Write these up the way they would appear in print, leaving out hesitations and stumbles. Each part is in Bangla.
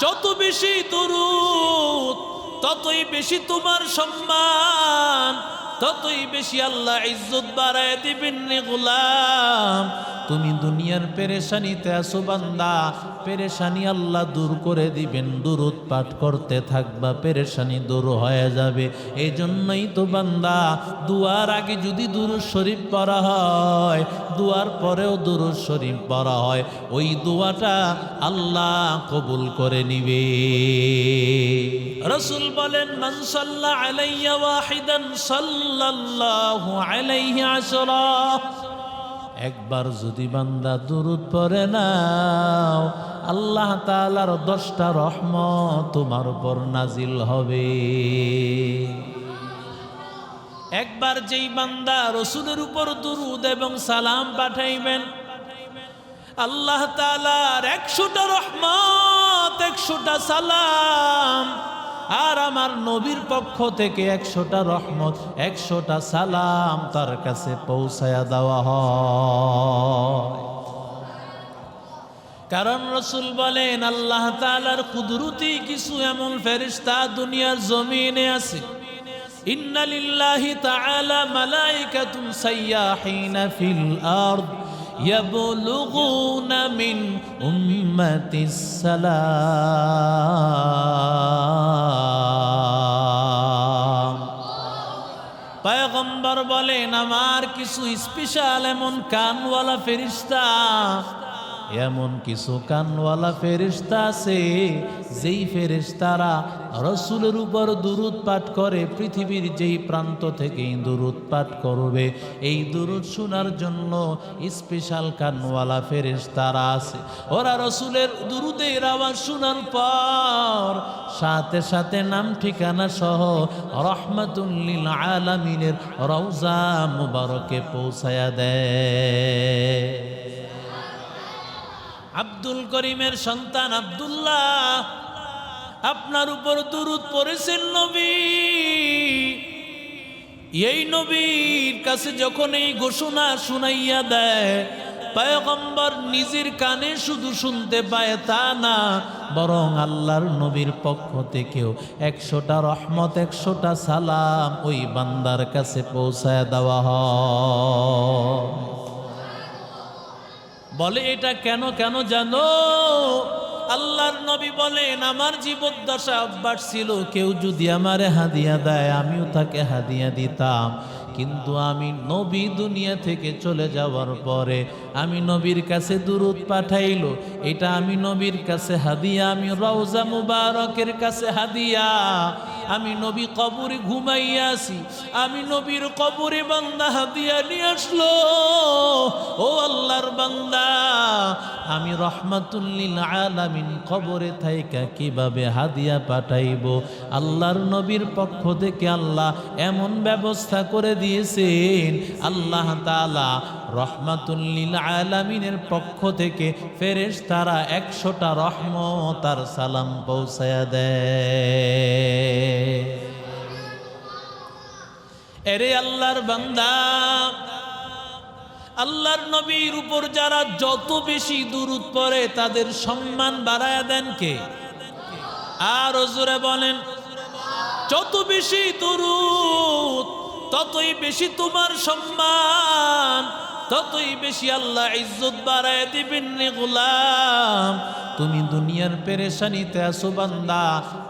যত বেশি দুরূদ ততই বেশি তোমার সম্মান, ততই বেশি আল্লাহ ইজ্জত বাড়ায় দিবেন রে গোলাম। তুমি দুনিয়ার পেরেশানিতে আছো বান্দা, পেরেশানি আল্লাহ দূর করে দিবেন। দুরূদ পাঠ করতে থাকবা, পেরেশানি দূর হয়ে যাবে। এই জন্যই তো বান্দা দুয়ার আগে যদি দুরূদ শরীফ পড়া হয়, দুয়ার পরেও দুরূদ শরীফ পড়া হয়, ওই দোয়াটা আল্লাহ কবুল করে নিবে। রাসূল বলেন, মান সাল্লা আলাইয়া ওয়াহিদান সাল্লাল্লাহু আলাইহি আশরা। একবার যদি বান্দা দুরূদ পড়ে নাও, আল্লাহ তাআলার 10টা রহমত তোমার উপর নাজিল হবে। একবার যেই বান্দা রাসূলের উপর দুরূদ এবং সালাম পাঠাইবেন, আল্লাহ তাআলার 100টা রহমত, 100টা সালাম, আর আমার নবীর পক্ষ থেকে 100টা রহমত, 100টা সালাম তার কাছে পৌঁছায়া দেওয়া হয়। কারণ রাসূল বলেন, আল্লাহ তাআলার কুদরতি কিছু এমন ফেরেশতা দুনিয়ার জমিনে আছে। ইন্না লিল্লাহি তাআলা মালাইকাতুন সাইয়াহিনা ফিল আরদ ইয়াবলুগুনা মিন উম্মাতিস সালাম। পয়গম্বর বলেন, আমার কিছু স্পেশাল এমন কানওয়ালা ফেরেশতা, এমন কিছু কানওয়ালা ফেরেশতা আছে যেই ফেরেশতারা রাসূলের উপর দুরূদ পাঠ করে। পৃথিবীর যেই প্রান্ত থেকেই দুরূদ পাঠ করবে, এই দুরূদ শোনার জন্য স্পেশাল কানওয়ালা ফেরেশতারা আছে। ওরা রাসূলের দুরূদের আওয়াজ শোনার পর সাথে সাথে নাম ঠিকানা সহ রাহমাতুল লিল আলামিনের রওজা মুবারকে পৌঁছায়া দেয়। আব্দুল করিমের সন্তান আব্দুল্লাহ, আপনার উপর দুরূদ পড়েছেন নবী। এই নবীর কাছে যখন এই ঘোষণা শুনাইয়া দেয়, পয়গম্বর নিজের কানে শুধু শুনতে পায় তা না, বরং আল্লাহর নবীর পক্ষ থেকেও 100টা রহমত, 100টা সালাম ওই বান্দার কাছে পৌঁছায় দেওয়া হয়। বলে, এটা কেন কেন জানো? আল্লাহর নবী বলেন, আমার জীবদ্দশা অভ্যাস ছিল কেউ যদি আমারে হাদিয়া দেয় আমিও তাকে হাদিয়া দিতাম, কিন্তু আমি নবী দুনিয়া থেকে চলে যাওয়ার পরে আমি নবীর কাছে দুরূদ পাঠাইলো, এটা আমি নবীর কাছে হাদিয়া, আমি রওজা মুবারকের কাছে হাদিয়া। আমি নবী কবরে ঘুমাইয়া আছি, আমি নবীর কবরে বান্দা হাদিয়া নিয়ে আসলো। ও আল্লাহর বান্দা, আমি রাহমাতুল লিল আলামিন কবরে থাইকা কিভাবে হাদিয়া পাঠাইব? আল্লাহর নবীর পক্ষ থেকে আল্লাহ এমন ব্যবস্থা করে দিয়েছেন, আল্লাহ তাআলা রাহমাতুল লিল আলামিনের পক্ষ থেকে ফেরেশতারা 100টা রহমত আর সালাম পৌঁছায়া দেয়। এরে আল্লাহর বান্দা, আল্লাহর নবীর উপর যারা যত বেশি দুরূদ পড়ে তাদের সম্মান বাড়ায়া দেন কে? আর জোরে বলেন, যত বেশি দুরূদ ততই বেশি তোমার সম্মান, ততই বেশি আল্লাহ ইজ্জত বাড়ায় দিবেন রে গোলাম। তুমি দুনিয়ার পেরেশানিতে আছো বান্দা,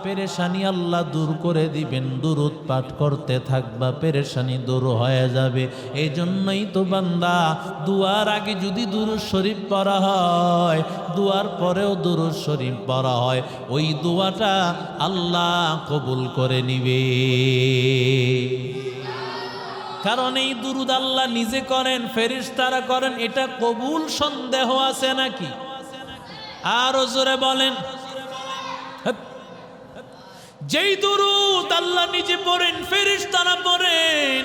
পেরেশানি আল্লাহ দূর করে দিবেন। দুরূদ পাঠ করতে থাকবা, পেরেশানি দূর হয়ে যাবে। এই জন্যই তো বান্দা দুয়ার আগে যদি দুরূদ শরীফ পড়া হয়, দুয়ার পরেও দুরূদ শরীফ পড়া হয়, ওই দোয়াটা আল্লাহ কবুল করে নিবে। কারণ এই দুরূদ আল্লাহ নিজে করেন, ফেরেশতারা করেন, এটা কবুল সন্দেহ আছে নাকি? আরো জোরে বলেন। যেই দুরূদ আল্লাহ নিজে পড়েন, ফেরেশতারা পড়েন,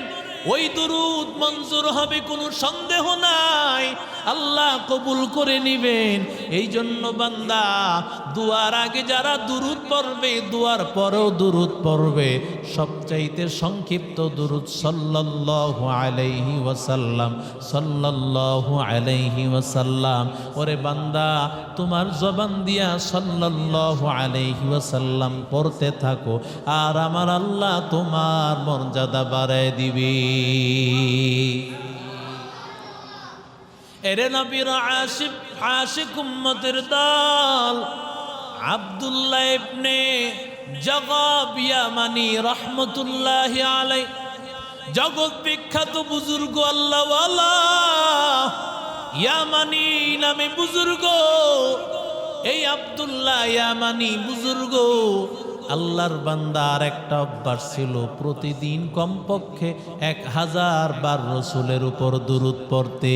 ওই দুরূদ মঞ্জুর হবে কোনো সন্দেহ নাই। আল্লাহ কবুল করে নিবেন। এই জন্য বান্দা দুয়ার আগে যারা দুরূদ পড়বে, দুয়ার পরেও দুরূদ পড়বে, সবচাইতে সংক্ষিপ্ত দুরূদ সাল্লাল্লাহু আলাইহি ওয়াসাল্লাম, সাল্লাল্লাহু আলাইহি ওয়াসাল্লাম। ওরে বান্দা, তোমার জবান দিয়া সাল্লাল্লাহু আলাইহি ওয়াসাল্লাম পড়তে থাকো, আর আমার আল্লাহ তোমার মর্যাদা বাড়ায় দিবে। এরে নবীর আশিক উম্মতের দল আব্দুল্লাহ ইবনে জাগাব ইয়ামানি রাহমাতুল্লাহি আলাইহি, জগৎ বিখ্যাত বুজুর্গ আল্লাহওয়ালা ইয়ামানি নামে বুজুর্গ। এই আব্দুল্লাহ ইয়ামানি বুজুর্গ আল্লাহর বান্দার একটা অভ্যাস ছিল, প্রতিদিন কমপক্ষে 1000 বার রসুলের উপর দুরূদ পড়তে।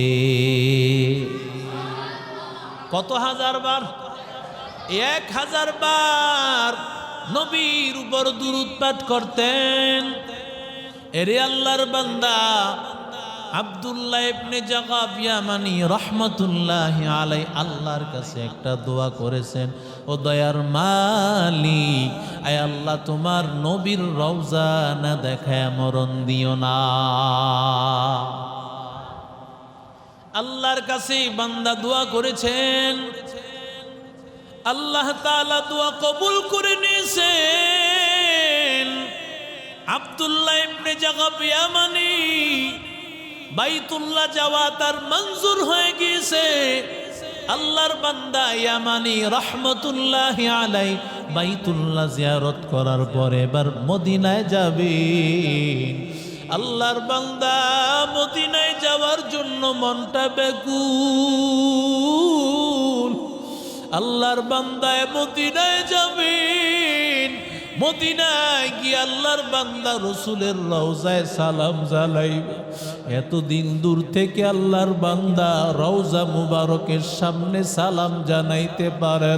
কত হাজার বার? 1000 বার নবীর উপর দুরূদ পাঠ করতেন। এরে আল্লাহর বান্দা আব্দুল্লাহ ইবনে জাগাব ইয়ামানি রাহমাতুল্লাহি আলাইহি আল্লাহর কাছে একটা দোয়া করেছেন, ও দয়ার মালিক, আয় আল্লাহ তোমার নবীর রওজা না দেখায় মরণ দিও না। আল্লাহর কাছে বান্দা দোয়া করেছেন, আল্লাহ তাআলা দোয়া কবুল করে নিয়েছেন। আব্দুল্লাহ ইবনে জাগাব ইয়ামানি বাইতুল্লাহ যাওয়া তার মঞ্জুর হয়ে গিয়েছে। আল্লাহর বান্দা ইয়ামানি রাহমাতুল্লাহি আলাইহি বাইতুল্লাহ জিয়ারত করার পরে এবার মদিনায় যাবে। আল্লাহর বান্দা মদিনায় যাওয়ার জন্য মনটা ব্যাকুল। আল্লাহর বান্দায় মদিনায় যাবেন, মদিনায় গিয়ে আল্লাহর বান্দা রসুলের রওজায় সালাম জানাইবে। এতদিন দূর থেকে আল্লাহর বান্দা রওজা মুবারকের সামনে সালাম জানাইতে পারে।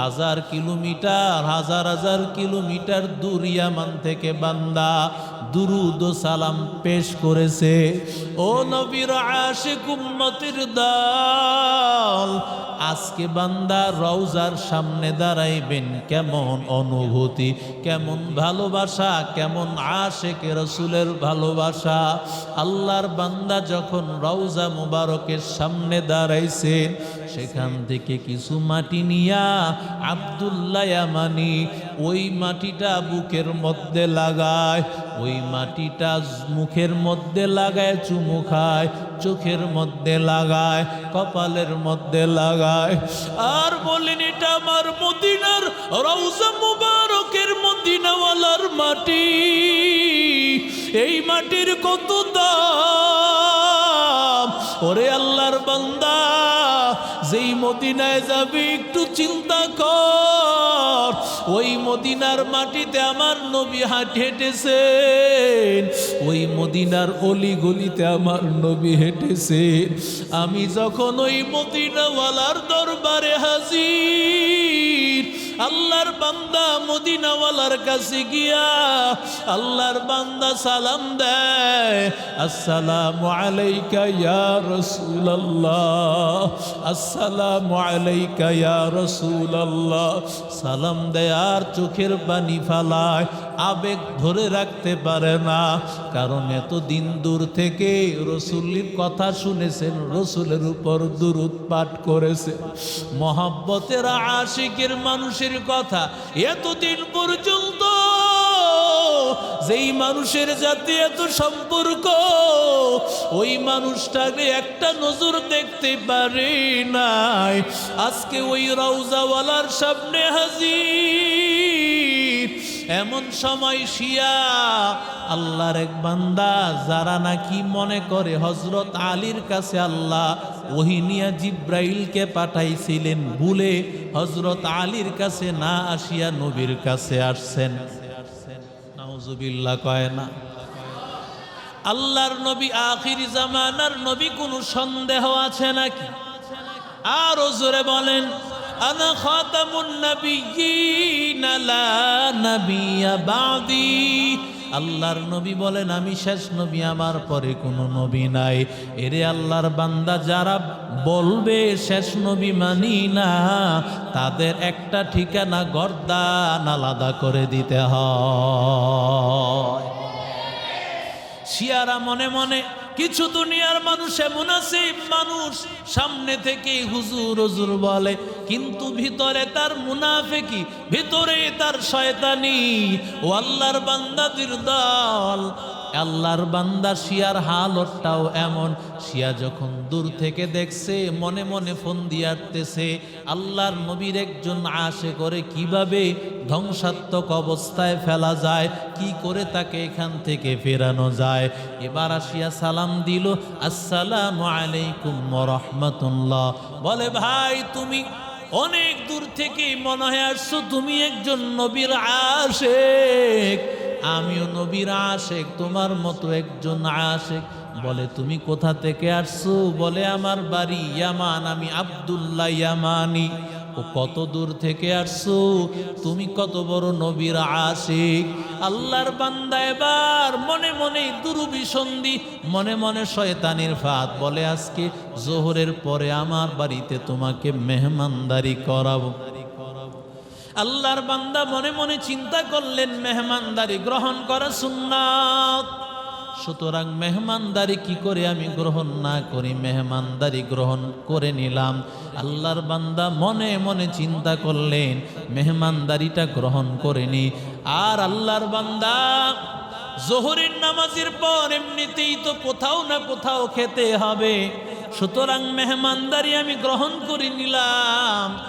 1000 কিলোমিটার, হাজার কিলোমিটার দূর ইয়ামান থেকে বান্দা দুরূদ ও সালাম পেশ করেছে। ও নবীর আশিক উম্মতের দল, আজকে বান্দা রওজার সামনে দাঁড়াইবেন, কেমন অনুভূতি, কেমন ভালোবাসা, কেমন আশিকে রাসূলের ভালোবাসা। আল্লাহর বান্দা যখন রওজা মুবারকের সামনে দাঁড়াইছে, সেখান থেকে কিছু মাটি নিয়া আব্দুল্লাহ ইয়ামানি ওই মাটিটা বুকের মধ্যে লাগায়, ওই মাটিটা মুখের মধ্যে লাগায়, চুমু খায়, চোখের মধ্যে লাগায়, কপালের মধ্যে লাগায়, আর বলেন এটা আমার মদিনার রওজা মুবারকের মদিনাওয়ালার মাটি। এই মাটির কত দাম! ওরে আল্লাহর বান্দা, যেই মদিনায় যাবি একটু চিন্তা কর, ওই মদিনার মাটিতে আমার নবী হেঁটেছেন, ওই মদিনার অলি গলিতে আমার নবী হেঁটেছেন। আমি যখন ওই মদিনাওয়ালার দরবারে হাজির, আল্লাহর বান্দা মদিনাওয়ালার কাছে গিয়া আল্লাহর বান্দা সালাম দেয়, আসসালামু আলাইকা ইয়া রাসূলুল্লাহ, আসসালামু আলাইকা ইয়া রাসূলুল্লাহ। সালাম দেয় আর চোখের পানি ফালায়, আবেগ ধরে রাখতে পারে না, কারণ এতদিন দূর থেকে রসুলের কথা শুনেছেন, রসুলের উপর দুরূদ পাঠ করেছে। মহাব্বতের আশিকের মানুষের কথা এতদিন পর্যন্ত যেই মানুষের জাতি এত সম্পর্ক, ওই মানুষটাকে একটা নজর দেখতে পারে নাই। আজকে ওই রওজাওয়ালার সামনে হাজির। এমন সময় শিয়া আল্লাহর এক বান্দা, যারা নাকি মনে করে হযরত আলীর কাছে আল্লাহ ওহী নিয়া জিব্রাইলকে পাঠাইছিলেন, ভুলে হযরত আলীর কাছে না আসিয়া নবীর কাছে আসছেন। নাউজুবিল্লাহ কয় না? আল্লাহর নবী আখির জামানার নবী, কোনো সন্দেহ আছে নাকি? আরো জোরে বলেন, আনা খাতামুন নবিয়্যিন লা নবিয়্যা বাদি, আল্লাহর নবী বলেন আমি শেষ নবী, আমার পরে কোনো নবী নাই। এরে আল্লাহর বান্দা, যারা বলবে শেষ নবী মানি না, তাদের একটা ঠিকানা গর্দান আলাদা করে দিতে হয়। শিয়ারা মনে মনে, কিছু দুনিয়ার মানুষ এমন আছে, মানুষ সামনে থেকে হুজুর হুজুর বলে, কিন্তু ভিতরে তার মুনাফিকি, ভিতরে তার শয়তানি। ও আল্লাহর বান্দাদের দল, আল্লাহর বান্দা শিয়ার হালতটাও এমন। শিয়া যখন দূর থেকে দেখছে, মনে মনে ফোন দিয়ে আসতেছে, আল্লাহর নবীর একজন আশে করে কিভাবে ধ্বংসাত্মক অবস্থায় ফেলা যায়, কি করে তাকে এখান থেকে ফেরানো যায়। এবার আসিয়া সালাম দিল, আসসালামু আলাইকুম ওয়া রাহমাতুল্লাহ। বলে ভাই, তুমি অনেক দূর থেকে মনে হয় আসছো, তুমি একজন নবীর আশিক। আমিও নবীর আশিক, তোমার মতো একজন আশিক। বলে তুমি কোথা থেকে আসছো? বলে আমার বাড়ি ইয়ামান, আমি আব্দুল্লাহ ইয়ামানি। ও কত দূর থেকে আসছো? তুমি কত বড় নবীর আশিক। আল্লাহর বান্দা এবার মনে মনে দুরুবিসন্ধি, মনে মনে শয়তানির ফাঁদ। বলে আজকে জোহরের পরে আমার বাড়িতে তোমাকে মেহমানদারি করাবো। আল্লাহর বান্দা মনে মনে চিন্তা করলেন, মেহমানদারি গ্রহণ করা সুন্নাত, সুতরাং মেহমানদারি কি করে আমি গ্রহণ না করি, মেহমানদারি গ্রহণ করে নিলাম। আল্লাহর বান্দা মনে মনে চিন্তা করলেন, মেহমানদারিটা গ্রহণ করেনি। আর আল্লাহর বান্দা জোহরের নামাজের পর এমনিতেই তো কোথাও না কোথাও খেতে হবে, সুতরাং মেহমানদারি আমি গ্রহণ করে নিলাম।